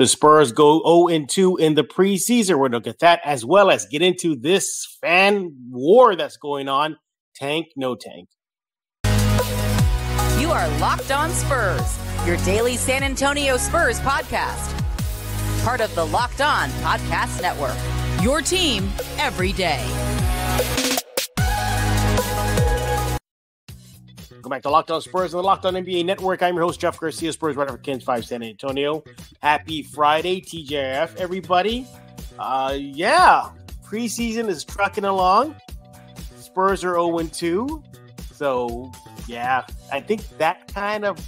The Spurs go 0-2 in the preseason. We're going to look at that as well as get into this fan war that's going on. Tank, no tank. You are Locked On Spurs, your daily San Antonio Spurs podcast. Part of the Locked On Podcast Network, your team every day. Welcome back to Locked On Spurs and the Locked On NBA Network. I'm your host, Jeff Garcia, Spurs writer for Kings 5 San Antonio. Happy Friday, TJF, everybody. Preseason is trucking along. Spurs are 0-2. So, yeah, I think that kind of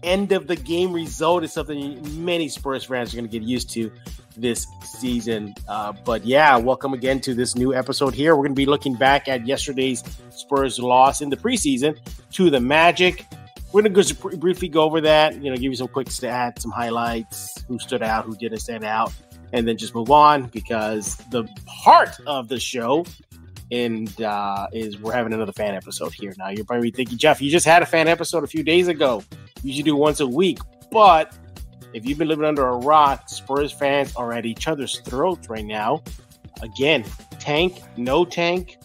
end of the game result is something many Spurs fans are going to get used to this season. But yeah, welcome again to this new episode here. We're going to be looking back at yesterday's Spurs loss in the preseason to the Magic. We're going to just briefly go over that, give you some quick stats, some highlights, who stood out, who didn't stand out, and then just move on because the heart of the show is we're having another fan episode here. Now, you're probably thinking, Jeff, you just had a fan episode a few days ago. You should do once a week. But if you've been living under a rock, Spurs fans are at each other's throats right now. Again, tank, no tank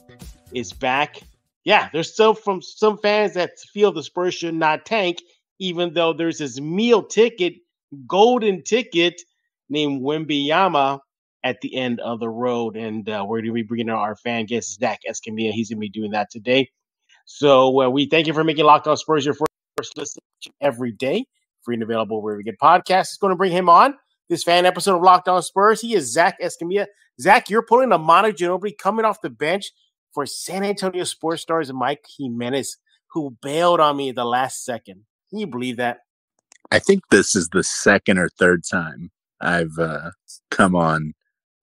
is back. Yeah, there's still from some fans that feel the Spurs should not tank, even though there's this golden ticket named Wembanyama at the end of the road. And we're going to be bringing our fan guest, Zach Escamilla. He's going to be doing that today. So we thank you for making Locked On Spurs your first listen every day. Free and available wherever you get podcasts. It's going to bring him on this fan episode of Locked On Spurs. He is Zach Escamilla. Zach, you're pulling a Manu Ginobili coming off the bench for San Antonio Spurs stars Mike Jimenez, who bailed on me at the last second. Can you believe that? I think this is the second or third time I've come on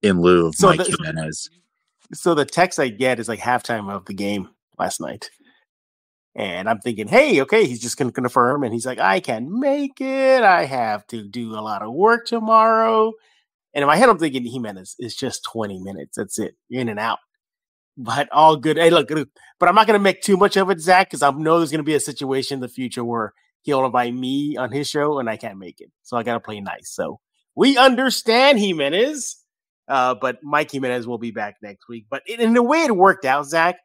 in lieu of Mike Jimenez. So the text I get is like halftime of the game last night. And I'm thinking, hey, okay, he's just going to confirm. And he's like, I can make it. I have to do a lot of work tomorrow. And in my head, I'm thinking, Jimenez, it's just 20 minutes. That's it. You're in and out. But all good. Hey, look, but I'm not going to make too much of it, Zach, because I know there's going to be a situation in the future where he'll invite me on his show and I can't make it. So I got to play nice. So we understand Jimenez, but Mike Jimenez will be back next week. But in the way it worked out, Zach,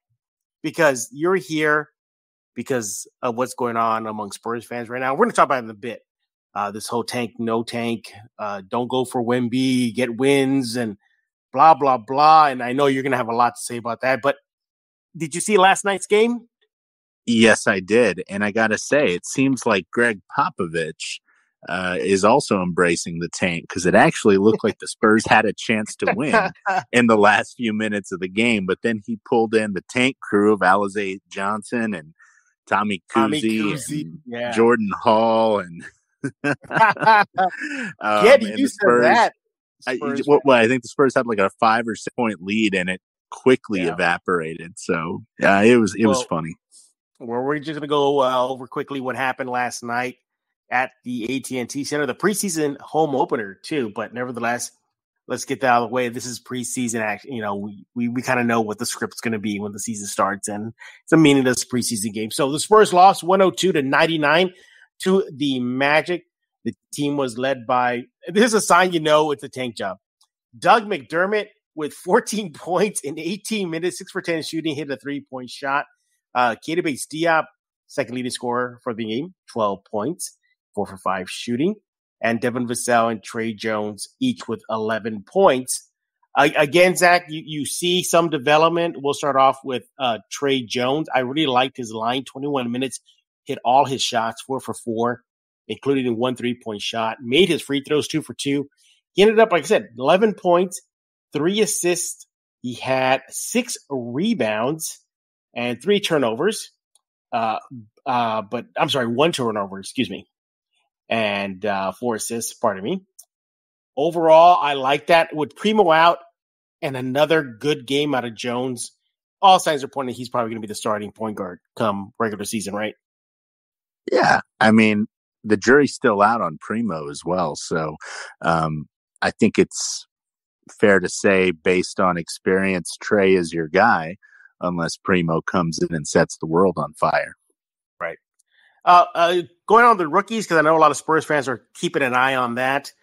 because you're here because of what's going on among Spurs fans right now. We're going to talk about it in a bit. This whole tank, no tank, don't go for Wemby, get wins, and blah, blah, blah. And I know you're going to have a lot to say about that. But did you see last night's game? Yes, I did. And I got to say, it seems like Greg Popovich is also embracing the tank because it actually looked like the Spurs had a chance to win in the last few minutes of the game. But then he pulled in the tank crew of Alize Johnson and Tommy Kuzi and Jordan Hall. And you said that. I think the Spurs had like a 5 or 6 point lead and it quickly evaporated. So it was funny. Well, we're just going to go over quickly what happened last night at the AT&T Center, the preseason home opener too. But nevertheless, let's get that out of the way. This is preseason action. We kind of know what the script's going to be when the season starts, and it's a meaningless preseason game. So the Spurs lost 102-99 to the Magic. The team was led by, this is a sign it's a tank job. Doug McDermott with 14 points in 18 minutes, 6 for 10 shooting, hit a 3-point shot. Keita Bates-Diop, second leading scorer for the game, 12 points, 4 for 5 shooting. And Devin Vassell and Trey Jones, each with 11 points. Again, Zach, you see some development. We'll start off with Trey Jones. I really liked his line, 21 minutes, hit all his shots, 4 for 4, including 1 3-point shot, made his free throws 2 for 2. He ended up, like I said, 11 points, 3 assists. He had 6 rebounds and 3 turnovers. But I'm sorry, 1 turnover, excuse me. And 4 assists, pardon me. Overall, I like that. With Primo out and another good game out of Jones, all signs are pointing he's probably going to be the starting point guard come regular season, right? Yeah. I mean, the jury's still out on Primo as well. So I think it's fair to say, based on experience, Trey is your guy, unless Primo comes in and sets the world on fire. Right. Going on the rookies, because I know a lot of Spurs fans are keeping an eye on that.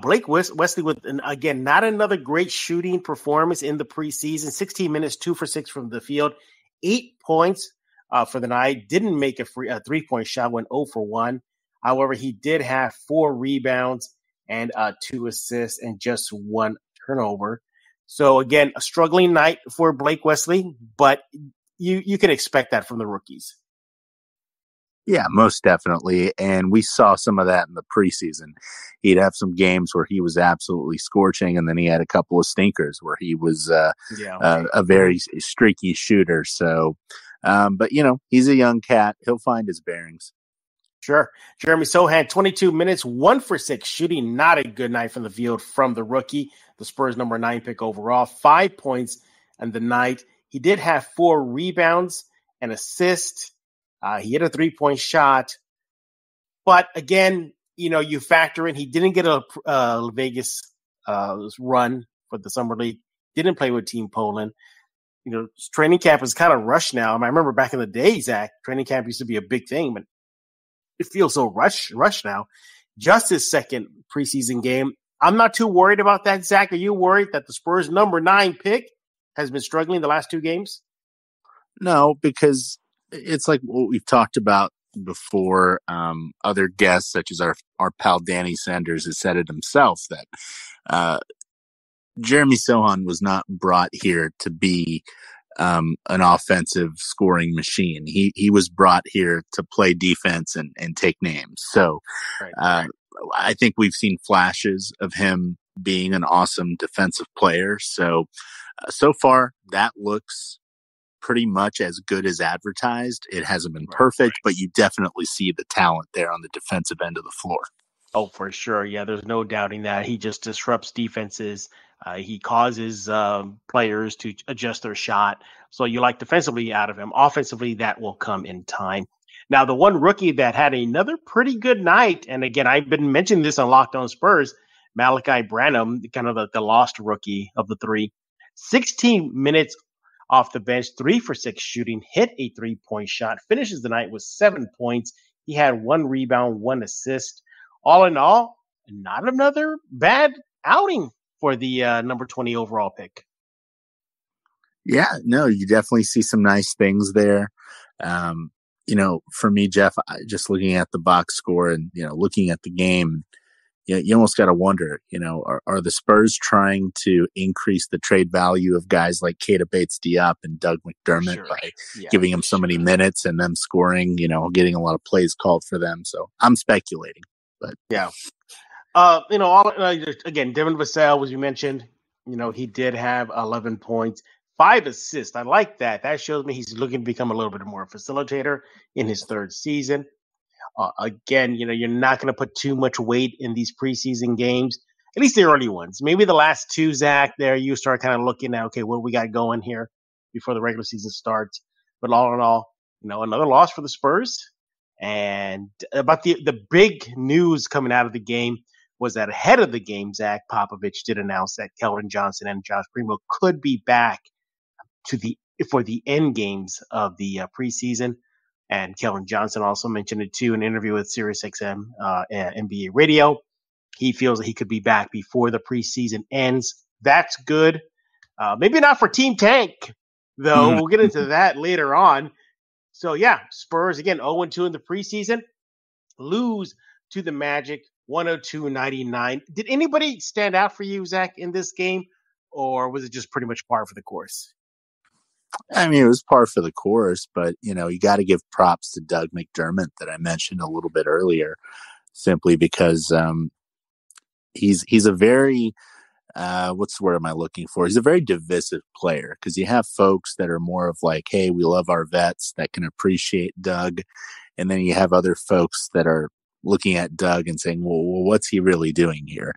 Blake Wesley with, again, not another great shooting performance in the preseason. 16 minutes, 2 for 6 from the field, 8 points for the night. Didn't make a 3-point shot, went 0 for 1. However, he did have 4 rebounds and 2 assists and just 1 turnover. So, again, a struggling night for Blake Wesley, but you can expect that from the rookies. Yeah, most definitely. And we saw some of that in the preseason. He'd have some games where he was absolutely scorching, and then he had a couple of stinkers where he was a very streaky shooter. So, but, he's a young cat. He'll find his bearings. Sure. Jeremy Sohan, 22 minutes, 1 for 6 shooting. Not a good night from the field from the rookie, the Spurs number 9 pick overall. 5 points in the night. He did have 4 rebounds and assists. He hit a 3-point shot. But again, you factor in, he didn't get a Vegas run for the Summer League. Didn't play with Team Poland. Training camp is kind of rushed now. I remember back in the day, Zach, training camp used to be a big thing, but it feels so rushed now. Just his second preseason game. I'm not too worried about that, Zach. Are you worried that the Spurs number 9 pick has been struggling the last 2 games? No, because it's like what we've talked about before. Other guests, such as our pal Danny Sanders, has said it himself that Jeremy Sohan was not brought here to be an offensive scoring machine. He was brought here to play defense and take names. So I think we've seen flashes of him being an awesome defensive player. So far that looks pretty much as good as advertised. It hasn't been perfect, but you definitely see the talent there on the defensive end of the floor. Oh, for sure. Yeah, there's no doubting that. He just disrupts defenses. He causes players to adjust their shot. So you like defensively out of him. Offensively, that will come in time. Now, the one rookie that had another pretty good night, and again, I've been mentioning this on Locked On Spurs, Malachi Branham, kind of the lost rookie of the 3. 16 minutes off the bench, 3 for 6 shooting, hit a 3-point shot, finishes the night with 7 points. He had 1 rebound, 1 assist. All in all, not another bad outing for the number 20 overall pick. Yeah, no, you definitely see some nice things there. For me, Jeff, just looking at the box score and, looking at the game, you almost got to wonder, are the Spurs trying to increase the trade value of guys like Keita Bates-Diop and Doug McDermott by giving them so many minutes and them scoring, getting a lot of plays called for them. So I'm speculating, but yeah. Again, Devin Vassell, as you mentioned, he did have 11 points, 5 assists. I like that. That shows me he's looking to become a little bit more a facilitator in his 3rd season. Again, you're not going to put too much weight in these preseason games, at least the early ones. Maybe the last 2, Zach, there you start kind of looking at, okay, what do we got going here before the regular season starts? But all in all, another loss for the Spurs. And about the big news coming out of the game was that ahead of the game, Zach Popovich did announce that Keldon Johnson and Josh Primo could be back for the end games of the preseason. And Keldon Johnson also mentioned it too in an interview with SiriusXM NBA Radio. He feels that he could be back before the preseason ends. That's good. Maybe not for Team Tank, though. We'll get into that later on. So, yeah, Spurs, again, 0-2 in the preseason. Lose to the Magic, 102-99. Did anybody stand out for you, Zach, in this game? Or was it just pretty much par for the course? I mean, it was par for the course, but, you got to give props to Doug McDermott that I mentioned a little bit earlier, simply because he's a very, what's the word am I looking for? He's a very divisive player because you have folks that are more of like, hey, we love our vets that can appreciate Doug. And then you have other folks that are looking at Doug and saying, well, what's he really doing here?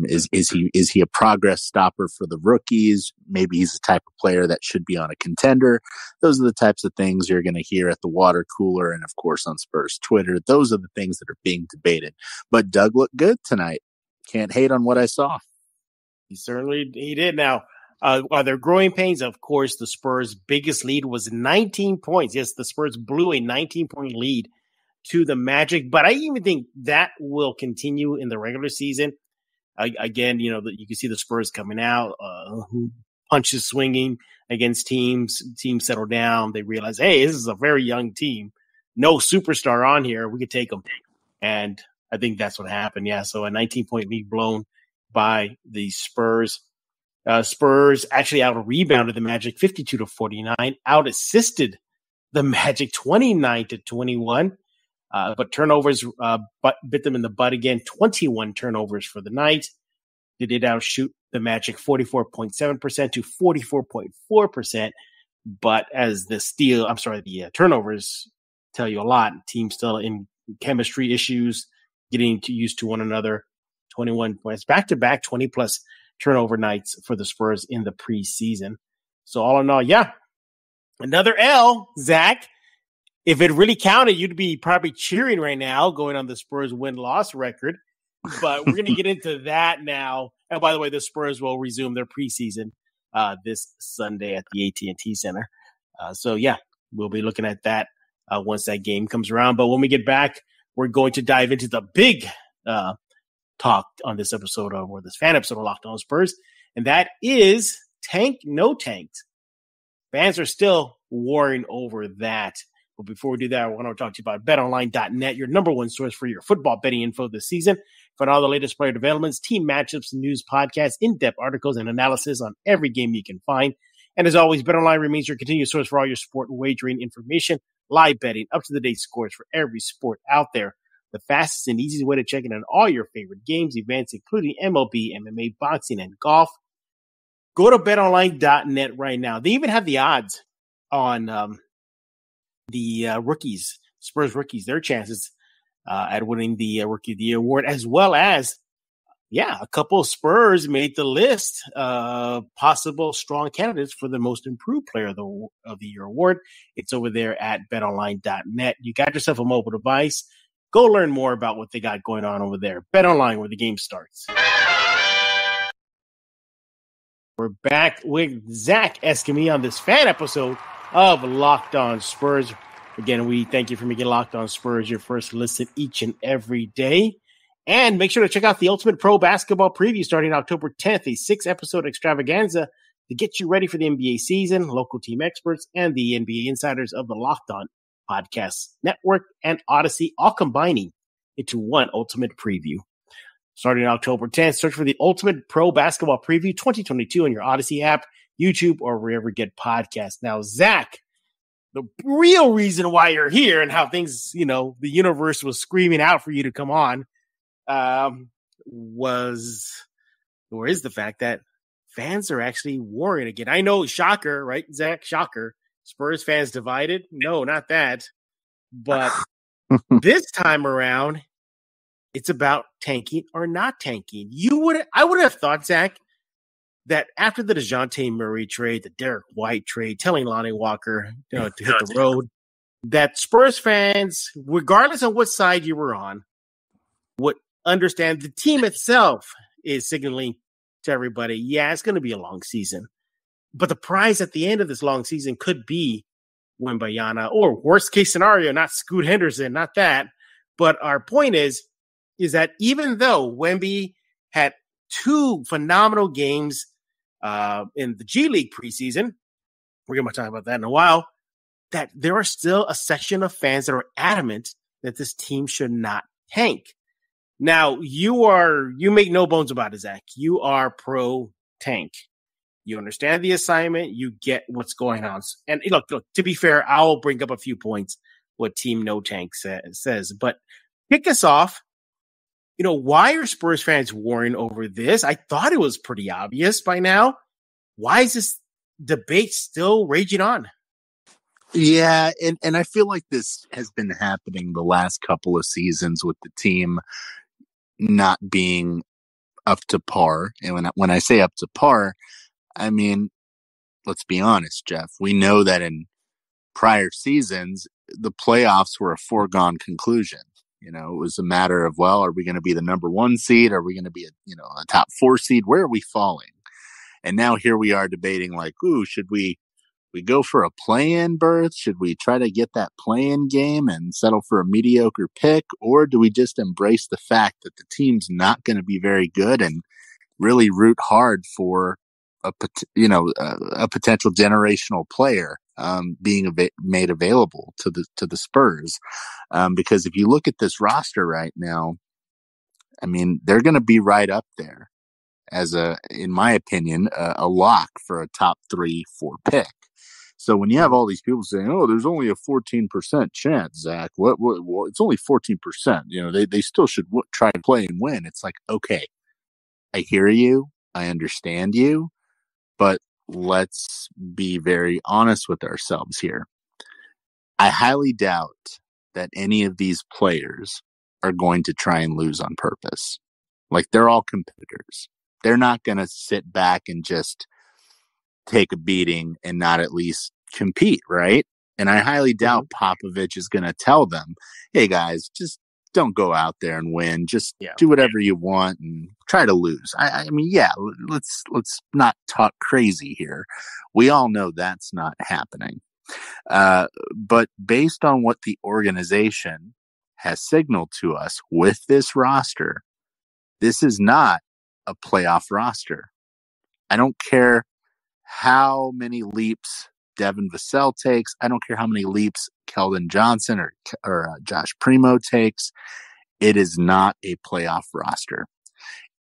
Is he a progress stopper for the rookies? Maybe he's the type of player that should be on a contender. Those are the types of things you're going to hear at the water cooler and, of course, on Spurs Twitter. Those are the things that are being debated. But Doug looked good tonight. Can't hate on what I saw. He did. Now, are there growing pains? Of course, the Spurs' biggest lead was 19 points. Yes, the Spurs blew a 19-point lead to the Magic, but I even think that will continue in the regular season. Again, you can see the Spurs coming out, punches swinging against teams. Teams settle down. They realize, hey, this is a very young team. No superstar on here. We could take them. And I think that's what happened. Yeah. So a 19-point lead blown by the Spurs. Spurs actually out-rebounded the Magic 52-49, out-assisted the Magic 29-21. But turnovers bit them in the butt again. 21 turnovers for the night. They did outshoot the Magic 44.7% to 44.4%. But as the turnovers tell you a lot. Teams still in chemistry issues, getting used to one another. 21 points, back-to-back 20-plus turnover nights for the Spurs in the preseason. So all in all, yeah, another L, Zach. If it really counted, you'd be probably cheering right now going on the Spurs win-loss record. But we're going to get into that now. And by the way, the Spurs will resume their preseason this Sunday at the AT&T Center. So, yeah, we'll be looking at that once that game comes around. But when we get back, we're going to dive into the big talk on this episode or this fan episode of Locked On Spurs. And that is tank, no tanks. Fans are still warring over that. But before we do that, I want to talk to you about betonline.net, your number one source for your football betting info this season. For all the latest player developments, team matchups, news, podcasts, in-depth articles, and analysis on every game you can find. And as always, BetOnline remains your continued source for all your sport wagering information, live betting, up-to-the-date scores for every sport out there. The fastest and easiest way to check in on all your favorite games, events, including MLB, MMA, boxing, and golf. Go to betonline.net right now. They even have the odds on the rookies, Spurs rookies, their chances at winning the Rookie of the Year award, as well as, a couple of Spurs made the list of possible strong candidates for the most improved player of the year award. It's over there at betonline.net. You got yourself a mobile device. Go learn more about what they got going on over there. BetOnline, where the game starts. We're back with Zach Escamilla on this fan episode of Locked On Spurs. Again, we thank you for making Locked On Spurs your first listen each and every day. And make sure to check out the Ultimate Pro Basketball Preview starting October 10th, a 6-episode extravaganza to get you ready for the NBA season, local team experts, and the NBA insiders of the Locked On Podcast Network and Odyssey, all combining into one Ultimate Preview. Starting October 10th, search for the Ultimate Pro Basketball Preview 2022 on your Odyssey app, YouTube, or wherever you get podcasts. Now, Zach, the real reason why you're here and how things, the universe was screaming out for you to come on is the fact that fans are actually warring again. I know, shocker, right, Zach? Shocker. Spurs fans divided? No, not that. But this time around, it's about tanking or not tanking. I would have thought, Zach, that after the DeJounte Murray trade, the Derek White trade, telling Lonnie Walker to hit the road, that Spurs fans, regardless of what side you were on, would understand the team itself is signaling to everybody, it's going to be a long season. But the prize at the end of this long season could be Wembanyama, or worst case scenario, not Scoot Henderson, not that. But our point is that even though Wemby had 2 phenomenal games in the G League preseason, we're going to talk about that in a while, that there are still a section of fans that are adamant that this team should not tank. Now, you make no bones about it, Zach. You are pro tank. You understand the assignment. You get what's going on. And look, to be fair, I'll bring up a few points what Team No Tank says. But kick us off. Why are Spurs fans warring over this? I thought it was pretty obvious by now. Why is this debate still raging on? Yeah, and I feel like this has been happening the last couple of seasons with the team not being up to par. And when I say up to par, I mean, let's be honest, Jeff. We know that in prior seasons, the playoffs were a foregone conclusion. It was a matter of, are we going to be the number 1 seed? Are we going to be a top 4 seed? Where are we falling? And now here we are debating should we We go for a play-in berth? Should we try to get that play-in game and settle for a mediocre pick? Or do we just embrace the fact that the team's not going to be very good and really root hard for a potential generational player being made available to the Spurs? Because if you look at this roster right now, I mean, they're going to be right up there as in my opinion, a lock for a top 3-4 pick. So when you have all these people saying, "Oh, there's only a 14% chance, Zach," what? It's only 14%. They still should try to play and win. It's like, okay, I hear you, I understand you, but let's be very honest with ourselves here. I highly doubt that any of these players are going to try and lose on purpose. Like, they're all competitors. They're not going to sit back and just take a beating and not at least compete, right? And I highly doubt Popovich is going to tell them, "Hey guys, just don't go out there and win. Just do whatever you want and try to lose." I mean, let's not talk crazy here. We all know that's not happening. But based on what the organization has signaled to us with this roster, this is not a playoff roster. I don't care how many leaps Devin Vassell takes. I don't care how many leaps Keldon Johnson or Josh Primo takes. It is not a playoff roster.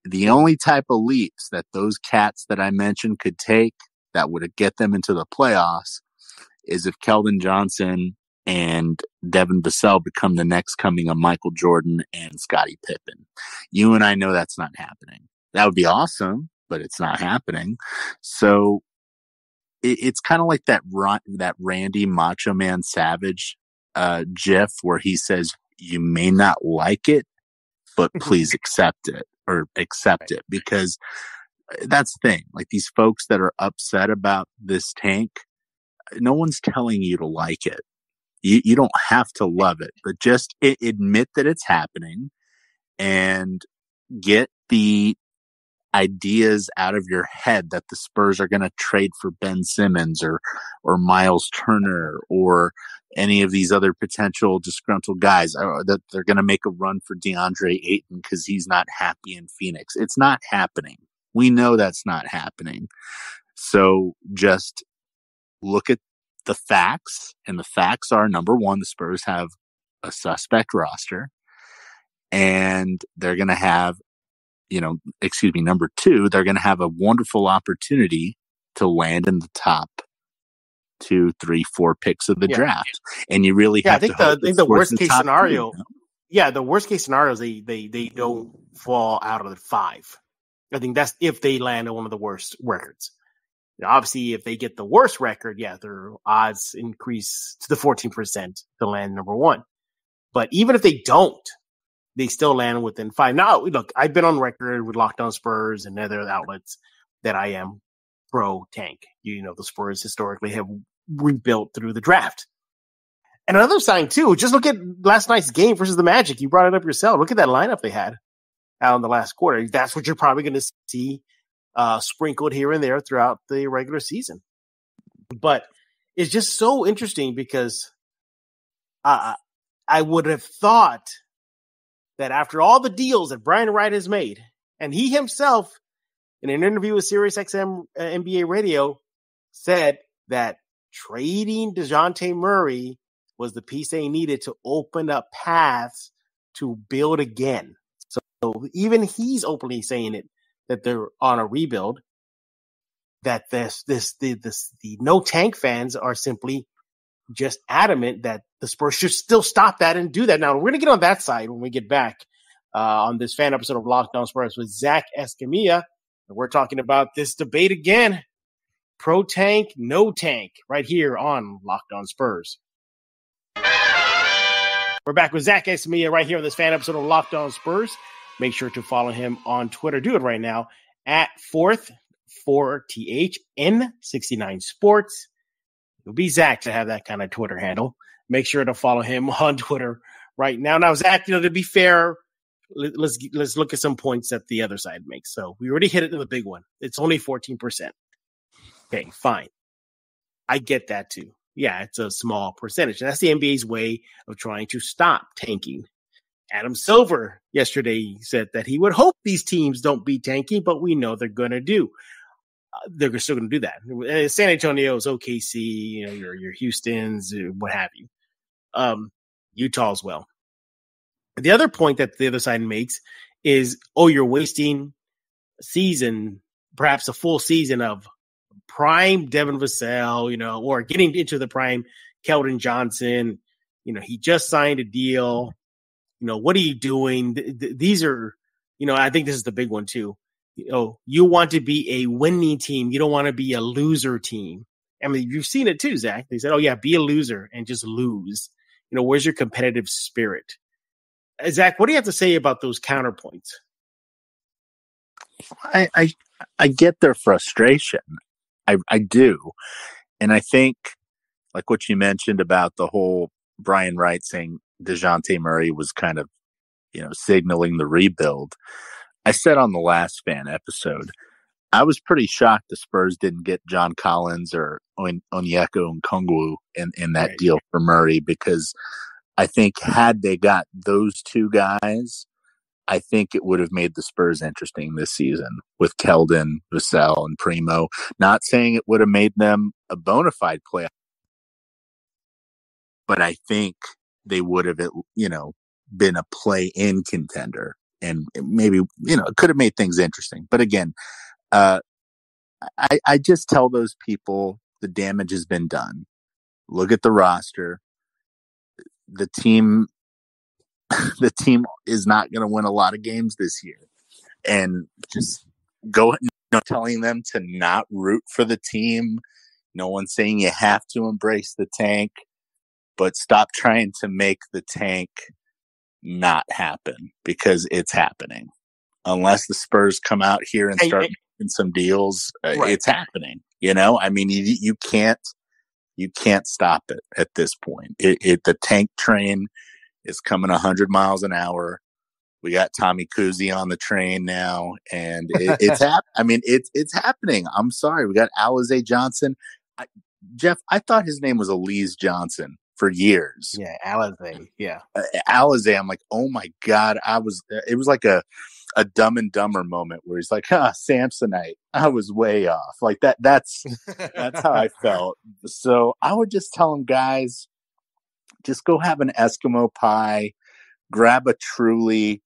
The only type of leaps that those cats that I mentioned could take that would get them into the playoffs is if Keldon Johnson and Devin Vassell become the next coming of Michael Jordan and Scottie Pippen. You and I know that's not happening. That would be awesome, but it's not happening. So it's kind of like that Randy Macho Man Savage gif where he says, "You may not like it, but please accept it," or accept it, because that's the thing. Like, these folks that are upset about this tank, no one's telling you to like it. You don't have to love it, but just admit that it's happening and get the ideas out of your head that the Spurs are going to trade for Ben Simmons or Miles Turner or any of these other potential disgruntled guys, that they're going to make a run for DeAndre Ayton because he's not happy in Phoenix. It's not happening. We know that's not happening. So just look at the facts, and the facts are, number one, the Spurs have a suspect roster, and they're going to have, number two, they're going to have a wonderful opportunity to land in the top 2, 3, 4 picks of the draft. And you really have to hope. I think the worst case scenario, the worst case scenario is they don't fall out of the 5. I think that's if they land on one of the worst records. Obviously, if they get the worst record, their odds increase to the 14% to land number 1. But even if they don't, they still land within 5. Now, look, I've been on record with Locked On Spurs and other outlets that I am pro tank. The Spurs historically have rebuilt through the draft. And another sign too, just look at last night's game versus the Magic. You brought it up yourself. Look at that lineup they had out in the last quarter. That's what you're probably going to see sprinkled here and there throughout the regular season. But it's just so interesting because I would have thought that after all the deals that Brian Wright has made, and he himself in an interview with SiriusXM NBA Radio said that trading DeJounte Murray was the piece they needed to open up paths to build again. So even he's openly saying it, that they're on a rebuild, that the no tank fans are simply just adamant that the Spurs should still stop that and do that. Now, we're going to get on that side when we get back on this fan episode of Locked On Spurs with Zach Escamilla. And we're talking about this debate again, pro tank, no tank, right here on Locked On Spurs. We're back with Zach Escamilla right here on this fan episode of Locked On Spurs. Make sure to follow him on Twitter. Do it right now at 4THN69 Sports. It'll be Zach to have that kind of Twitter handle. Make sure to follow him on Twitter right now. Now, Zach, to be fair, let's look at some points that the other side makes. So we already hit it in the big one. It's only 14%. Okay, fine. I get that too. Yeah, it's a small percentage. And that's the NBA's way of trying to stop tanking. Adam Silver yesterday said that he would hope these teams don't be tanking, but we know they're going to do. They're still going to do that. San Antonio's, OKC, your Houston's, what have you. Utah as well. The other point that the other side makes is, you're wasting a season, perhaps a full season of prime Devin Vassell, or getting into the prime Keldon Johnson. He just signed a deal. What are you doing? These are, I think this is the big one too. You want to be a winning team. You don't want to be a loser team. I mean, you've seen it too, Zach. They said, be a loser and just lose. Where's your competitive spirit? Zach, what do you have to say about those counterpoints? I get their frustration. I do. And I think, like what you mentioned about the whole Brian Wright saying DeJounte Murray was kind of, signaling the rebuild. I said on the last fan episode, I was pretty shocked the Spurs didn't get John Collins or Onyeka Okongwu in that deal for Murray, because I think had they got those two guys, I think it would have made the Spurs interesting this season with Keldon, Vassell, and Primo. Not saying it would have made them a bona fide playoff, but I think they would have, been a play-in contender, and maybe, it could have made things interesting. But again, I just tell those people the damage has been done. Look at the roster. The team is not going to win a lot of games this year, and just go telling them to not root for the team. No one's saying you have to embrace the tank, but stop trying to make the tank not happen, because it's happening. Unless the Spurs come out here and start making some deals, it's happening. I mean, you can't stop it at this point. The tank train is coming 100 miles an hour. We got Tommy Kuzi on the train now, and it's it's happening. I'm sorry. We got Alize Johnson. Jeff, I thought his name was Elise Johnson for years. Yeah, Alize. Yeah. Alize, I'm like, oh my God. It was like a Dumb and Dumber moment where he's like, Samsonite. I was way off. Like that's how I felt. So I would just tell him, guys, just go have an Eskimo pie, grab a Truly,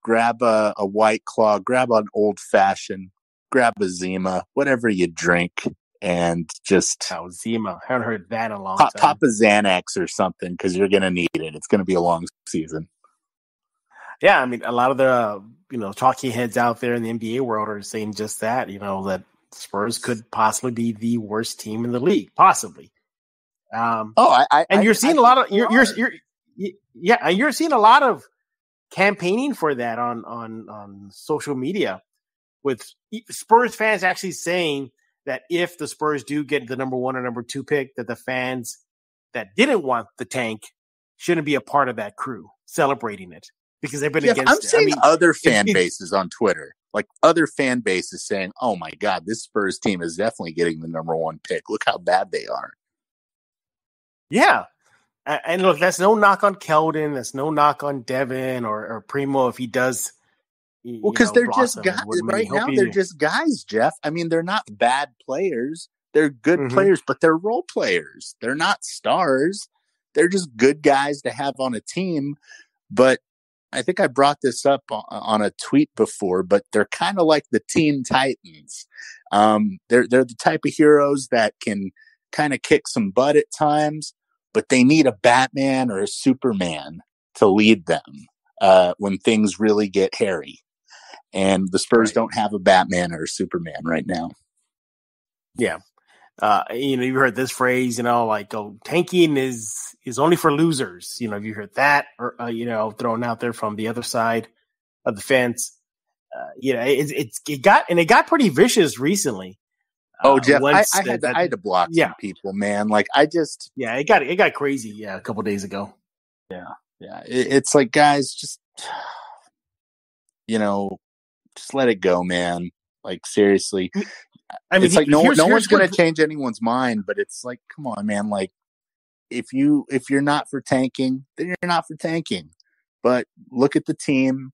grab a White Claw, grab an Old Fashioned, grab a Zima, whatever you drink, and just Zima. I haven't heard that in a long time. Pop a Xanax or something, because you're going to need it. It's going to be a long season. Yeah, I mean, a lot of the talking heads out there in the NBA world are saying just that. That Spurs could possibly be the worst team in the league, possibly. You're seeing a lot of you're seeing a lot of campaigning for that on social media, with Spurs fans actually saying that if the Spurs do get the number 1 or number 2 pick, that the fans that didn't want the tank shouldn't be a part of that crew celebrating it, because they've been against it. I'm seeing other fan bases on Twitter, like other fan bases saying, oh my God, this Spurs team is definitely getting the number 1 pick. Look how bad they are. Yeah. And look, that's no knock on Keldon. That's no knock on Devin or Primo if he does. Well, because they're just guys right now. They're just guys, Jeff. I mean, they're not bad players. They're good players, but they're role players. They're not stars. They're just good guys to have on a team. But I think I brought this up on a tweet before, but they're kind of like the Teen Titans. They're the type of heroes that can kind of kick some butt at times, but they need a Batman or a Superman to lead them when things really get hairy. And the Spurs don't have a Batman or a Superman right now. Yeah. You heard this phrase, tanking is only for losers. Have you heard that, or, thrown out there from the other side of the fence? It got pretty vicious recently. Oh, Jeff, I had to block some people, man. Like it got crazy. Yeah. A couple of days ago. Yeah. It's like, guys, just, just let it go, man. Like, seriously, I mean, it's like no here's one's going what- to change anyone's mind, but it's like, come on, man. Like, if you're not for tanking, then you're not for tanking. But look at the team,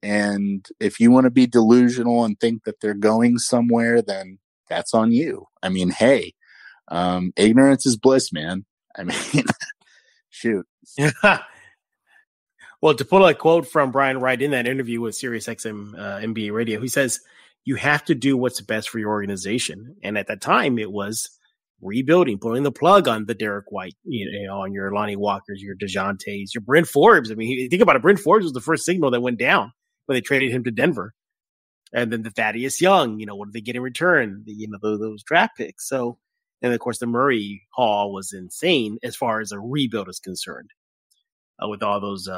and if you want to be delusional and think that they're going somewhere, then that's on you. I mean, hey, ignorance is bliss, man. I mean, shoot. Well, to pull a quote from Brian Wright in that interview with SiriusXM NBA Radio, he says, "You have to do what's best for your organization." And at that time, it was rebuilding, pulling the plug on the Derek White, on your Lonnie Walkers, your DeJountes, your Bryn Forbes. I mean, think about it. Bryn Forbes was the first signal that went down when they traded him to Denver. And then the Thaddeus Young, what did they get in return? Those draft picks. So, and of course, the Murray haul was insane as far as a rebuild is concerned with all those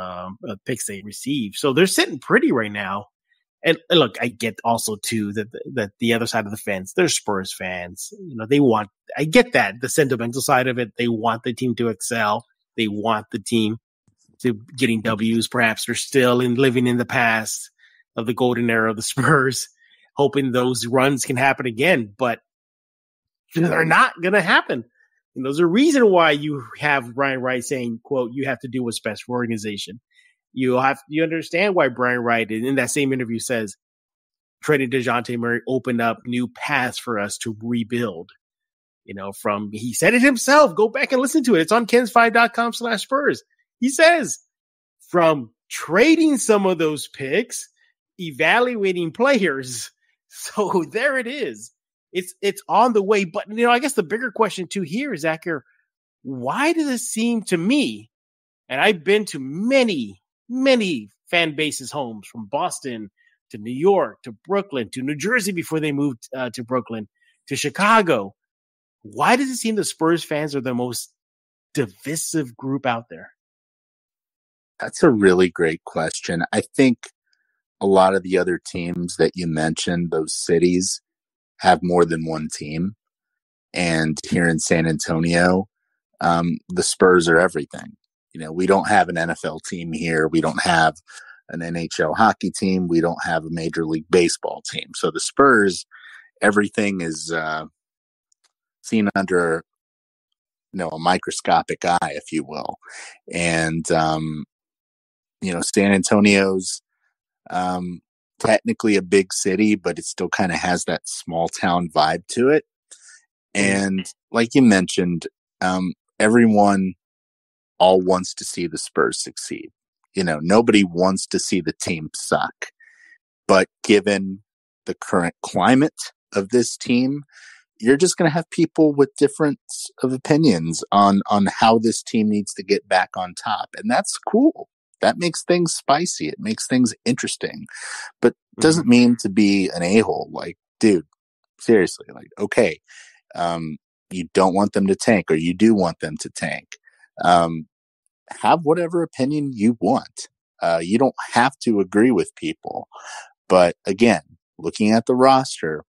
picks they received. So they're sitting pretty right now. And look, I get also too that the other side of the fence, they're Spurs fans. I get that, the sentimental side of it. They want the team to excel. They want the team to getting W's. Perhaps they're still living in the past of the golden era of the Spurs, hoping those runs can happen again. But they're not going to happen. And there's a reason why you have Brian Wright saying, quote, "You have to do what's best for organization." You understand why Brian Wright in that same interview says trading DeJounte Murray opened up new paths for us to rebuild. He said it himself. Go back and listen to it. It's on kens5.com/Spurs. He says from trading some of those picks, evaluating players. So there it is. It's on the way. But, I guess the bigger question too here is, Zach, why does it seem to me, and I've been to many fan bases homes from Boston to New York to Brooklyn to New Jersey before they moved to Brooklyn to Chicago. Why does it seem the Spurs fans are the most divisive group out there? That's a really great question. I think a lot of the other teams that you mentioned, those cities, have more than one team. And here in San Antonio, the Spurs are everything. We don't have an NFL team here. We don't have an NHL hockey team. We don't have a Major League Baseball team. So the Spurs, everything is seen under, a microscopic eye, if you will. And, San Antonio's technically a big city, but it still kind of has that small town vibe to it. And like you mentioned, everyone all wants to see the Spurs succeed. Nobody wants to see the team suck. But given the current climate of this team, you're just going to have people with difference of opinions on how this team needs to get back on top. And that's cool. That makes things spicy. It makes things interesting. But doesn't mean to be an a-hole. Like, dude, seriously, okay, you don't want them to tank, or you do want them to tank. Have whatever opinion you want. You don't have to agree with people. But again, looking at the roster,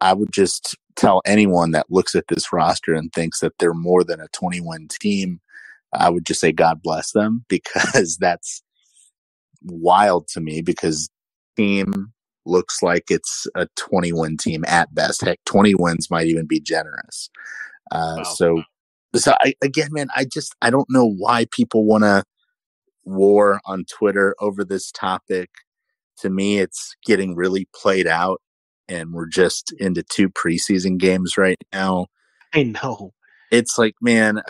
I would just tell anyone that looks at this roster and thinks that they're more than a 20-win team, I would just say God bless them, because that's wild to me, because team looks like it's a 20-win team at best. Heck, 20 wins might even be generous. Wow. So again, man, I don't know why people want to war on Twitter over this topic. To me, it's getting really played out, and we're just into 2 preseason games right now. I know. It's like, man.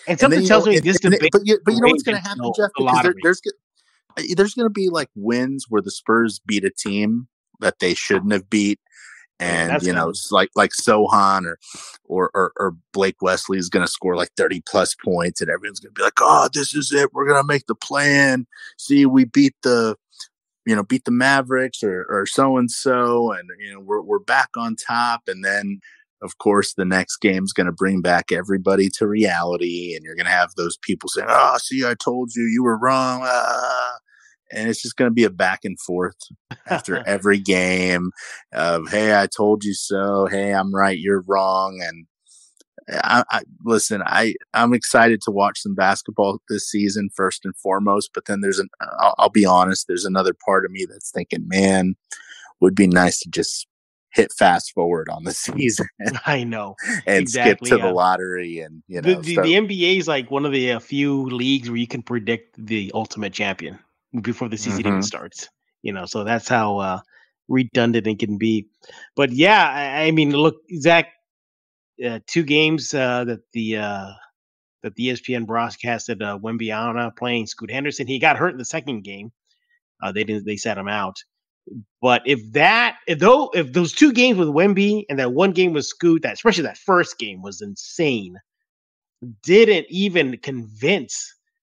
And something tells me this debate. But you know what's going to happen, Jeff? Because there's going to be like wins where the Spurs beat a team that they shouldn't have beat. And, it's like Sohan or Blake Wesley is going to score like 30 plus points, and everyone's going to be like, "Oh, this is it. We're going to make the play-in. See, we beat the Mavericks or so-and-so, and, we're back on top." And then, of course, the next game's going to bring back everybody to reality, and you're going to have those people saying, "Oh, see, I told you, you were wrong." And it's just going to be a back and forth after every game of, "Hey, I told you so. Hey, I'm right. You're wrong." And I'm excited to watch some basketball this season, first and foremost. But then I'll be honest, there's another part of me that's thinking, man, would be nice to just hit fast forward on the season. I know. And Exactly, skip to the lottery and, the NBA is like one of the few leagues where you can predict the ultimate champion before the season even starts. So that's how redundant it can be. But yeah, I mean, look, Zach, 2 games that the ESPN broadcasted Wembyana playing Scoot Henderson. He got hurt in the second game. They sat him out. But if those 2 games with Wemby and that 1 game with Scoot, especially that first game was insane, didn't even convince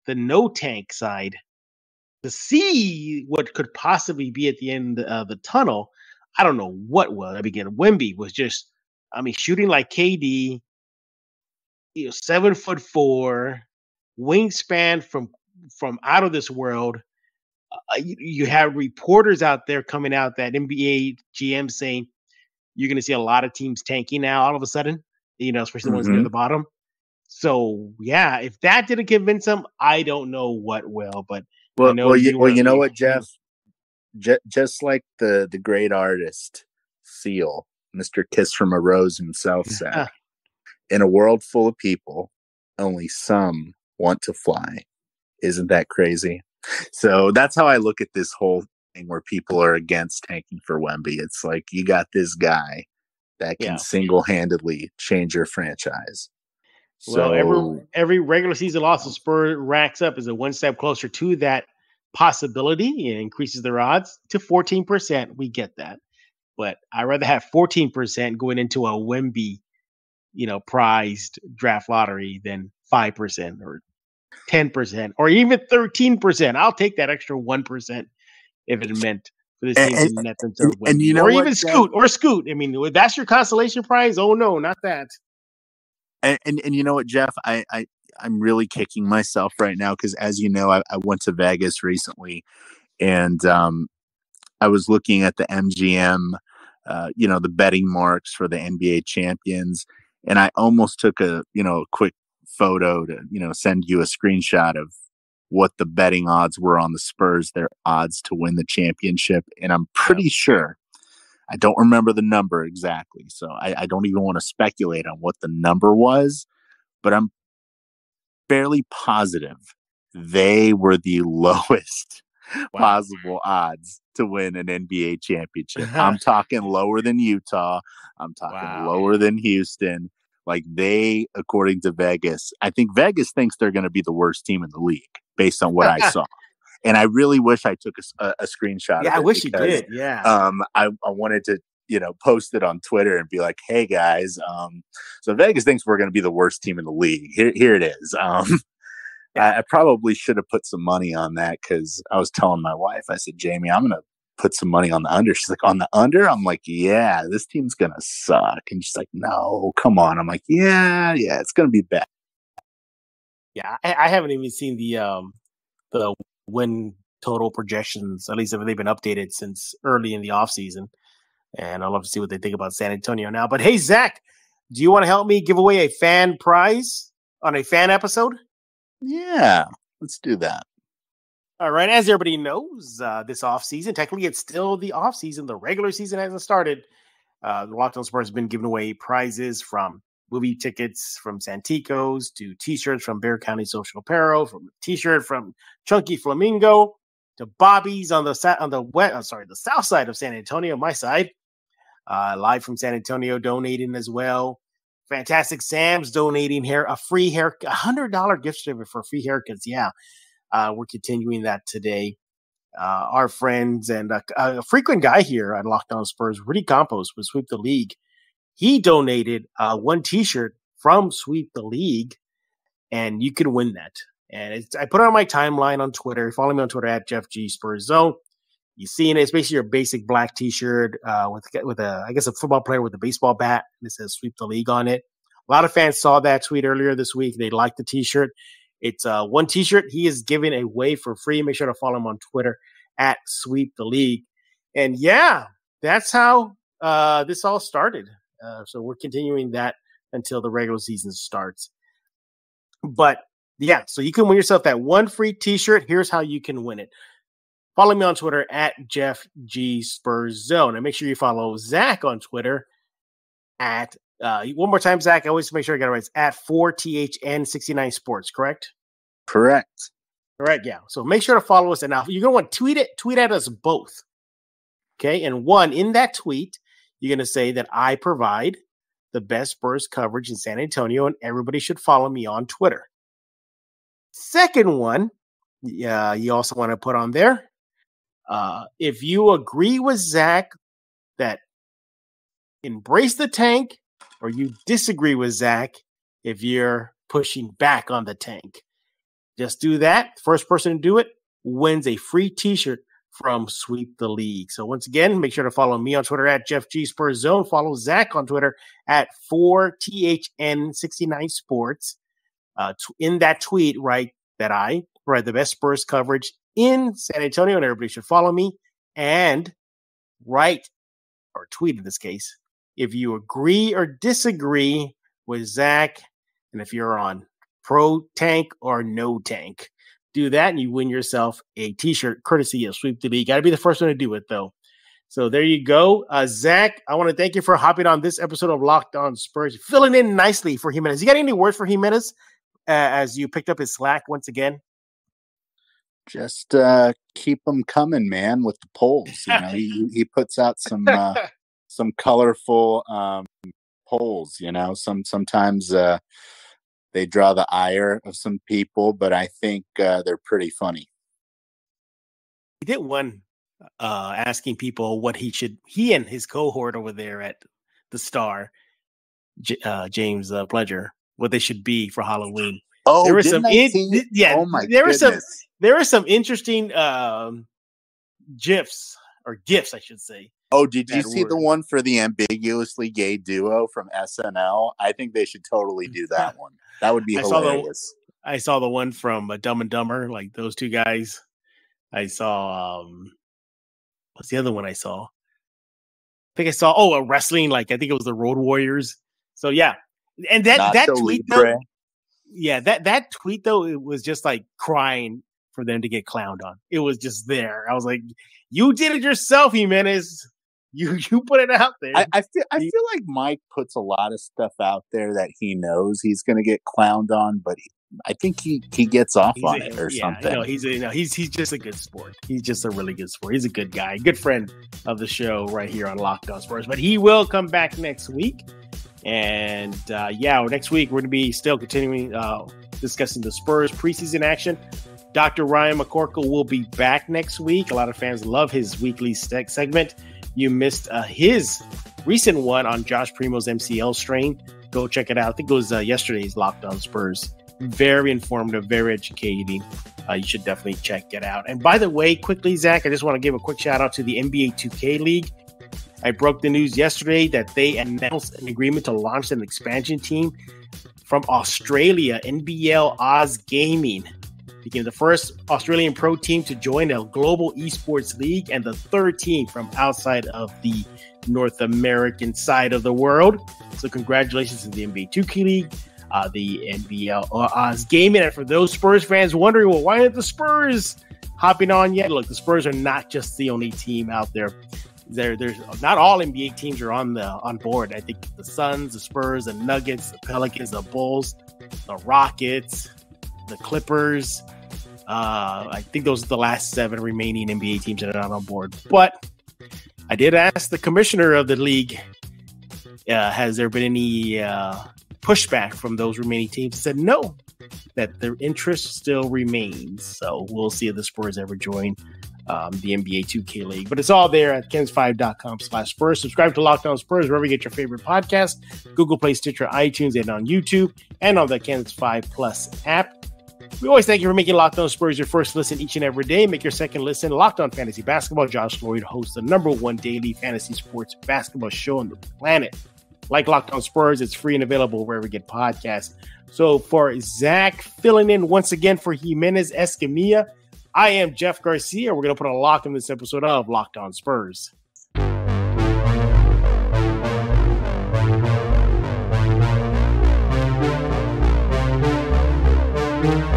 the no tank side to see what could possibly be at the end of the tunnel. I don't know what was. Again, Wemby was just, shooting like KD, 7'4", wingspan from out of this world. You have reporters out there coming out that NBA GM saying you're going to see a lot of teams tanking now all of a sudden, especially the ones near the bottom. So yeah, if that didn't convince them, I don't know what will. But you know what, Jeff? Just like the great artist Seal, Mr. Kiss from a Rose himself said, in a world full of people, only some want to fly. Isn't that crazy? So that's how I look at this whole thing where people are against tanking for Wemby. It's like you got this guy that can single-handedly change your franchise. Well, every regular season loss the Spurs racks up is a one step closer to that possibility. It increases their odds to 14%. We get that. But I'd rather have 14% going into a Wemby, prized draft lottery than 5% or 10% or even 13%. I'll take that extra 1% if it meant for this team to net themselves Wemby. Or even Scoot. I mean, that's your consolation prize. Oh no, not that. And you know what, Jeff? I'm really kicking myself right now because, as you know, I went to Vegas recently, and I was looking at the MGM, the betting marks for the NBA champions, and I almost took a quick photo to send you a screenshot of what the betting odds were on the Spurs, their odds to win the championship, and I'm pretty sure. I don't remember the number exactly, so I don't even want to speculate on what the number was, but I'm fairly positive they were the lowest possible odds to win an NBA championship. I'm talking lower than Utah. I'm talking lower than Houston. Like they, according to Vegas, I think Vegas thinks they're going to be the worst team in the league based on what I saw. And I really wish I took a screenshot of it. I wish you did. Yeah. I wanted to, post it on Twitter and be like, hey guys, so Vegas thinks we're going to be the worst team in the league. Here it is. I probably should have put some money on that because I was telling my wife, I said, Jamie, I'm going to put some money on the under. She's like, on the under? I'm like, yeah, this team's going to suck. And she's like, no, come on. I'm like, yeah, it's going to be bad. Yeah. I haven't even seen the win total projections, at least if they've been updated since early in the offseason. And I'd love to see what they think about San Antonio now. But hey, Zach, do you want to help me give away a fan prize on a fan episode? Yeah, let's do that. All right. As everybody knows, this offseason, technically it's still the offseason. The regular season hasn't started. The Locked On Spurs has been giving away prizes from movie tickets from Santikos to T-shirts from Bear County Social Apparel, from a T-shirt from Chunky Flamingo to Bobby's on the south side of San Antonio, my side. Live from San Antonio, donating as well. Fantastic Sam's donating a free hair, $100 gift certificate for free haircuts. Yeah, we're continuing that today. Our friends and a frequent guy here on Locked On Spurs, Rudy Campos, with Sweep the League. He donated one T-shirt from Sweep the League, and you can win that. And I put it on my timeline on Twitter. Follow me on Twitter at Jeff G Spurs Zone. You see it. It's basically your basic black T-shirt with a football player with a baseball bat. And it says Sweep the League on it. A lot of fans saw that tweet earlier this week. They liked the T-shirt. It's one T-shirt he is giving away for free. Make sure to follow him on Twitter at Sweep the League. And yeah, that's how this all started. So we're continuing that until the regular season starts. But yeah, so you can win yourself that one free T-shirt. Here's how you can win it. follow me on Twitter at Jeff G Spurs Zone. And make sure you follow Zach on Twitter at, one more time, Zach, I always make sure I get it right. It's at 4THN69 Sports, correct? Correct. Correct, yeah. So make sure to follow us. And now you're going to want to tweet at us both. Okay, and in that tweet, you're going to say that I provide the best Spurs coverage in San Antonio, and everybody should follow me on Twitter. Second one, you also want to put on there, if you agree with Zach that embrace the tank, or you disagree with Zach if you're pushing back on the tank. Just do that. First person to do it wins a free t-shirt from Sweep the League. So once again, make sure to follow me on Twitter at Jeff G Spurs Zone. Follow Zach on Twitter at 4THN69 Sports. In that tweet, write that I provide the best Spurs coverage in San Antonio, and everybody should follow me. And write, or tweet in this case, if you agree or disagree with Zach, and if you're on pro tank or no tank. Do that, and you win yourself a t-shirt courtesy of Sweep the League. Got to be the first one to do it, though. So there you go. Zach, I want to thank you for hopping on this episode of Locked On Spurs, filling in nicely for Jimenez. You got any words for Jimenez as you picked up his slack once again? Just keep them coming, man, with the polls. You know, he puts out some colorful polls. You know, sometimes they draw the ire of some people, but I think they're pretty funny. He did one asking people what he and his cohort over there at the Star, James Pledger, what they should be for Halloween. Oh, there were oh my goodness. There were some interesting GIFs, I should say. Oh, did you see the one for the ambiguously gay duo from SNL? I think they should totally do that one. That would be hilarious. I saw the one from Dumb and Dumber, like those two guys. I saw, what's the other one I saw? I think I saw, a wrestling, like I think it was the Road Warriors. So yeah. And that tweet, though, that tweet, though, it was just like crying for them to get clowned on. It was just there. I was like, you did it yourself, Jimenez. You put it out there. I feel like Mike puts a lot of stuff out there that he knows he's going to get clowned on, but I think he gets off on it or something. He's just a good sport. He's just a really good sport. He's a good guy, good friend of the show right here on Locked On Spurs. But he will come back next week. And next week we're going to be still continuing discussing the Spurs preseason action. Dr. Ryan McCorkle will be back next week. A lot of fans love his weekly segment. You missed his recent one on Josh Primo's MCL strain. Go check it out. I think it was yesterday's Locked On Spurs. Very informative, very educating. You should definitely check it out. And by the way, quickly, Zach, I just want to give a quick shout out to the NBA 2K League. I broke the news yesterday that they announced an agreement to launch an expansion team from Australia. NBL Oz Gaming became the first Australian pro team to join a global esports league and the third team from outside of the North American side of the world. So congratulations to the NBA 2K League, the NBL Oz Gaming. And for those Spurs fans wondering, well, why aren't the Spurs hopping on yet? Look, the Spurs are not just the only team out there. There's not all NBA teams are on board. I think the Suns, the Spurs, the Nuggets, the Pelicans, the Bulls, the Rockets, the Clippers. I think those are the last 7 remaining NBA teams that are not on board. But I did ask the commissioner of the league, has there been any pushback from those remaining teams? He said no, that their interest still remains. So we'll see if the Spurs ever join the NBA 2K League. But it's all there at kens5.com/Spurs. Subscribe to Locked On Spurs wherever you get your favorite podcast, Google Play, Stitcher, iTunes, and on YouTube, and on the Kens 5 Plus app. We always thank you for making Locked On Spurs your first listen each and every day. Make your second listen Locked On Fantasy Basketball. Josh Lloyd hosts the #1 daily fantasy sports basketball show on the planet. Like Locked On Spurs, it's free and available wherever you get podcasts. So for Zach filling in once again for Jimenez Escamilla, I am Jeff Garcia. We're going to put a lock in this episode of Locked On Spurs. Thank you.